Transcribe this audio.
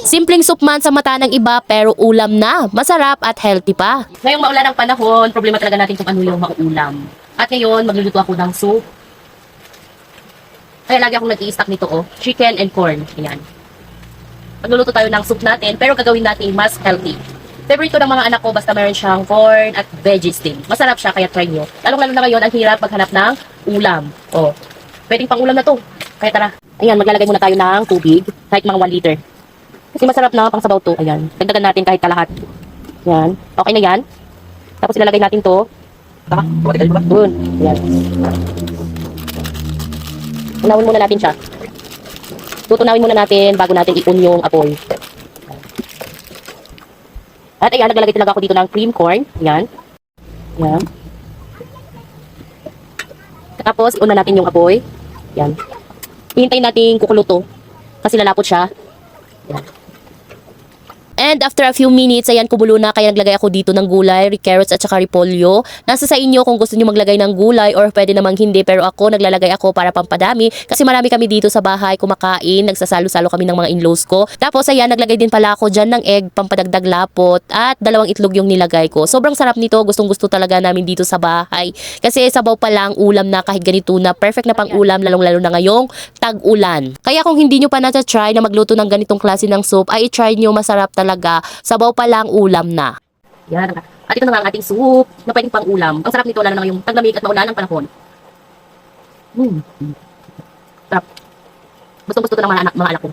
Simpleng soup man sa mata ng iba pero ulam na, masarap at healthy pa. Ngayong maulan ang panahon, problema talaga natin kung ano yung mauulam. At ngayon, magluluto ako ng soup. Kaya lagi akong nag-i-stock nito, oh. Chicken and corn. Ayan. Magluluto tayo ng soup natin, pero gagawin natin mas healthy. Favorite ko ng mga anak ko, basta meron siyang corn at veggies din. Masarap siya, kaya try nyo. Lalong-lalo na ngayon, ang hirap maghanap ng ulam. Oh. Pwedeng pang ulam na to. Kaya tara. Ayan, maglalagay muna tayo ng tubig. Kahit mga 1 liter. Kasi masarap na pang sabaw to. Ayan. Dagdagan natin kahit kalahat. Yan. Okay na yan. Tapos ilalagay natin to. Dun. Yan. Tunawin muna natin siya. Tutunawin muna natin bago natin i-on yung apoy. At ayan, naglalagay talaga ako dito ng cream corn. Yan. Yan. Tapos, i-on na natin yung apoy. Yan. Hihintayin natin kukulo to. Kasi lalapot siya. Yan. And after a few minutes, ayan, kumulo na, kaya naglagay ako dito ng gulay, carrots at saka repolyo. Nasa sa inyo kung gusto niyo maglagay ng gulay or pwede namang hindi, pero ako naglalagay ako para pampadami kasi marami kami dito sa bahay kumakain, nagsasalo-salo kami ng mga in-laws ko. Tapos ayan, naglagay din pala ako dyan ng egg, pampadagdag lapot at 2 itlog yung nilagay ko. Sobrang sarap nito, gustong-gusto talaga namin dito sa bahay. Kasi sabaw pa lang, ulam na kahit ganito na, perfect na pang ulam, lalong-lalo na ngayong tag-ulan. Kaya kung hindi nyo pa na-try na magluto ng ganitong klase ng soup, ay i-try nyo, masarap talaga. Sabaw pa lang, ulam na. Yan. At ito na nga ang ating soup na pwedeng pang ulam. Ang sarap nito, lalo na ngayong taglamig at maulan ng panahon. Sarap. Gustong-gusto ito ng mga anak ko.